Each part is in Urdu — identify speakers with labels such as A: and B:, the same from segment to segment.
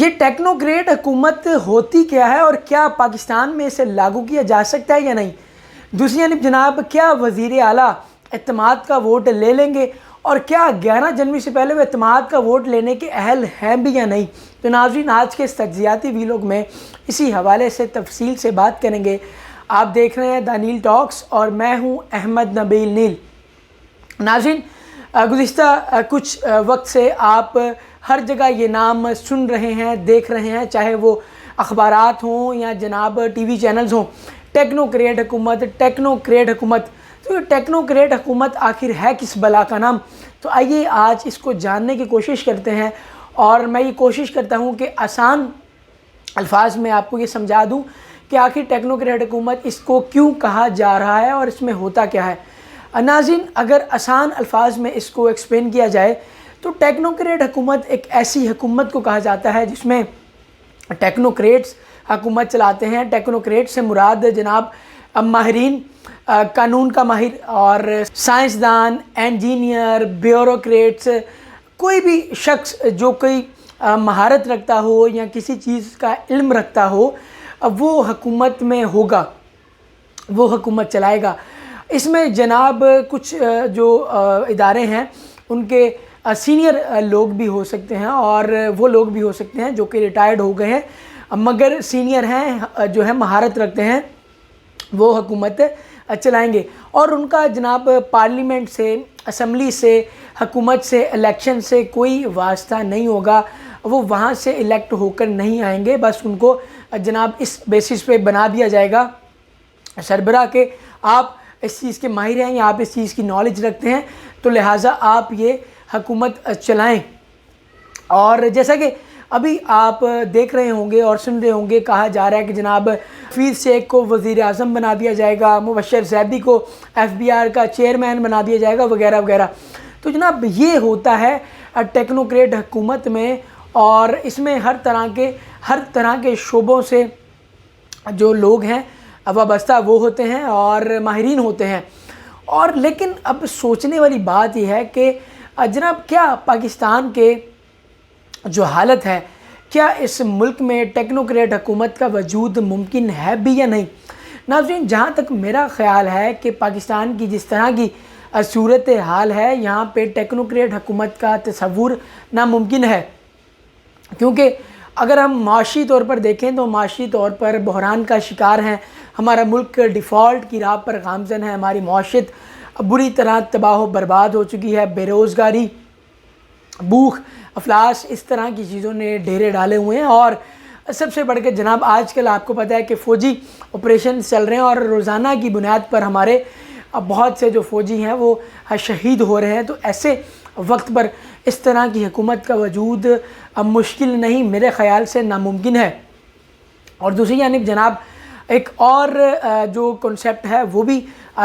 A: یہ ٹیکنوکریٹ حکومت ہوتی کیا ہے اور کیا پاکستان میں اسے لاگو کیا جا سکتا ہے یا نہیں؟ دوسری جانب جناب کیا وزیر اعلیٰ اعتماد کا ووٹ لے لیں گے اور کیا 11 جنوری سے پہلے وہ اعتماد کا ووٹ لینے کے اہل ہیں بھی یا نہیں؟ تو ناظرین آج کے اس تجزیاتی ویلاگ میں اسی حوالے سے تفصیل سے بات کریں گے۔ آپ دیکھ رہے ہیں دا نیل ٹاکس اور میں ہوں احمد نبیل نیل۔ ناظرین گزشتہ کچھ وقت سے آپ ہر جگہ یہ نام سن رہے ہیں، دیکھ رہے ہیں، چاہے وہ اخبارات ہوں یا جناب ٹی وی چینلز ہوں، ٹیکنوکریٹ حکومت، ٹیکنوکریٹ حکومت۔ تو یہ ٹیکنوکریٹ حکومت آخر ہے کس بلا کا نام؟ تو آئیے آج اس کو جاننے کی کوشش کرتے ہیں، اور میں یہ کوشش کرتا ہوں کہ آسان الفاظ میں آپ کو یہ سمجھا دوں کہ آخر ٹیکنوکریٹ حکومت اس کو کیوں کہا جا رہا ہے اور اس میں ہوتا کیا ہے۔ ناظرین اگر آسان الفاظ میں اس کو ایکسپلین کیا جائے تو ٹیکنوکریٹ حکومت ایک ایسی حکومت کو کہا جاتا ہے جس میں ٹیکنوکریٹس حکومت چلاتے ہیں۔ ٹیکنوکریٹ سے مراد جناب ماہرین، قانون کا ماہر اور سائنسدان، انجینئر، بیوروکریٹس، کوئی بھی شخص جو کوئی مہارت رکھتا ہو یا کسی چیز کا علم رکھتا ہو وہ حکومت میں ہوگا، وہ حکومت چلائے گا۔ اس میں جناب کچھ جو ادارے ہیں ان کے سینئر لوگ بھی ہو سکتے ہیں اور وہ لوگ بھی ہو سکتے ہیں جو کہ ریٹائرڈ ہو گئے ہیں مگر سینئر ہیں، جو ہے مہارت رکھتے ہیں، وہ حکومت چلائیں گے۔ اور ان کا جناب پارلیمنٹ سے، اسمبلی سے، حکومت سے، الیکشن سے کوئی واسطہ نہیں ہوگا، وہ وہاں سے الیکٹ ہو کر نہیں آئیں گے۔ بس ان کو جناب اس بیسس پہ بنا دیا جائے گا سربراہ کہ آپ اس چیز کے ماہر ہیں یا آپ اس چیز کی نالج رکھتے ہیں تو لہٰذا آپ یہ حکومت چلائیں۔ اور جیسا کہ ابھی آپ دیکھ رہے ہوں گے اور سن رہے ہوں گے، کہا جا رہا ہے کہ جناب حفیظ شیخ کو وزیر اعظم بنا دیا جائے گا، مبشر زیدی کو FBR کا چیئرمین بنا دیا جائے گا وغیرہ وغیرہ۔ تو جناب یہ ہوتا ہے ٹیکنوکریٹ حکومت میں، اور اس میں ہر طرح کے شعبوں سے جو لوگ ہیں وابستہ وہ ہوتے ہیں اور ماہرین ہوتے ہیں۔ اور لیکن اب سوچنے والی بات یہ ہے کہ جناب کیا پاکستان کے جو حالت ہے، کیا اس ملک میں ٹیکنوکریٹ حکومت کا وجود ممکن ہے بھی یا نہیں؟ ناظرین جہاں تک میرا خیال ہے کہ پاکستان کی جس طرح کی صورت حال ہے، یہاں پہ ٹیکنوکریٹ حکومت کا تصور ناممکن ہے، کیونکہ اگر ہم معاشی طور پر دیکھیں تو معاشی طور پر بحران کا شکار ہیں، ہمارا ملک ڈیفالٹ کی راہ پر گامزن ہے، ہماری معاشیت بری طرح تباہ و برباد ہو چکی ہے، بے روزگاری، بھوک، افلاس، اس طرح کی چیزوں نے ڈیرے ڈالے ہوئے ہیں۔ اور سب سے بڑھ کے جناب آج کل آپ کو پتہ ہے کہ فوجی آپریشن چل رہے ہیں اور روزانہ کی بنیاد پر ہمارے بہت سے جو فوجی ہیں وہ شہید ہو رہے ہیں۔ تو ایسے وقت پر اس طرح کی حکومت کا وجود مشکل نہیں، میرے خیال سے ناممکن ہے۔ اور دوسری جانب جناب ایک اور جو کنسیپٹ ہے وہ بھی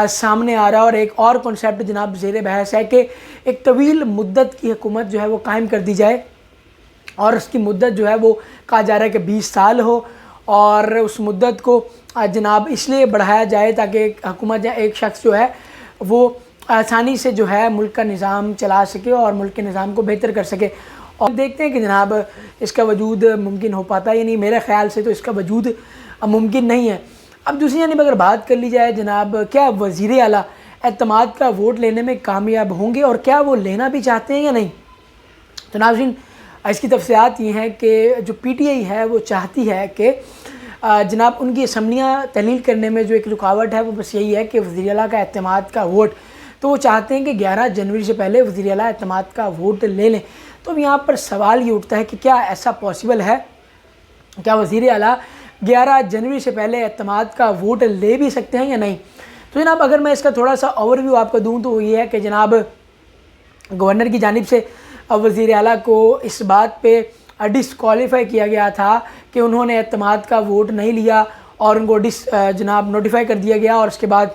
A: سامنے آ رہا ہے، اور ایک اور کنسیپٹ جناب زیر بحث ہے کہ ایک طویل مدت کی حکومت جو ہے وہ قائم کر دی جائے، اور اس کی مدت جو ہے وہ کہا جا رہا ہے کہ 20 سال ہو، اور اس مدت کو جناب اس لیے بڑھایا جائے تاکہ ایک حکومت یا ایک شخص جو ہے وہ آسانی سے جو ہے ملک کا نظام چلا سکے اور ملک کے نظام کو بہتر کر سکے۔ اور دیکھتے ہیں کہ جناب اس کا وجود ممکن ہو پاتا ہے یا نہیں۔ میرے خیال سے تو اس کا وجود ممکن نہیں ہے۔ اب دوسری جانب اگر بات کر لی جائے جناب کیا وزیر اعلیٰ اعتماد کا ووٹ لینے میں کامیاب ہوں گے اور کیا وہ لینا بھی چاہتے ہیں یا نہیں؟ تو ناظرین اس کی تفصیلات یہ ہیں کہ جو PTI ہے وہ چاہتی ہے کہ جناب ان کی اسمبلیاں تحلیل کرنے میں جو ایک رکاوٹ ہے وہ بس یہی ہے کہ وزیر اعلیٰ کا اعتماد کا ووٹ، تو وہ چاہتے ہیں کہ 11 جنوری سے پہلے وزیر اعلیٰ اعتماد کا ووٹ لے لیں۔ تو اب یہاں پر سوال یہ اٹھتا ہے کہ کیا ایسا پاسبل ہے؟ کیا وزیر اعلیٰ 11 جنوری سے پہلے اعتماد کا ووٹ لے بھی سکتے ہیں یا نہیں؟ تو جناب اگر میں اس کا تھوڑا سا اوور ویو آپ کو دوں تو وہ یہ ہے کہ جناب گورنر کی جانب سے وزیر اعلیٰ کو اس بات پہ ڈسکوالیفائی کیا گیا تھا کہ انہوں نے اعتماد کا ووٹ نہیں لیا، اور ان کو جناب نوٹیفائی کر دیا گیا، اور اس کے بعد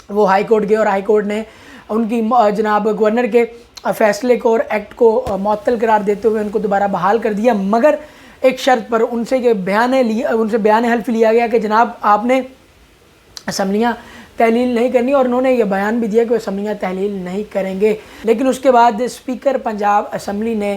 A: وہ ہائی کورٹ گئے اور ہائی کورٹ نے ان کی جناب گورنر کے فیصلے کو اور ایکٹ کو معطل قرار دیتے ہوئے ان کو دوبارہ بحال کر دیا، مگر ایک شرط پر ان سے بیان حلف لیا گیا کہ جناب آپ نے اسمبلیاں تحلیل نہیں کرنی، اور انہوں نے یہ بیان بھی دیا کہ وہ اسمبلیاں تحلیل نہیں کریں گے۔ لیکن اس کے بعد اسپیکر پنجاب اسمبلی نے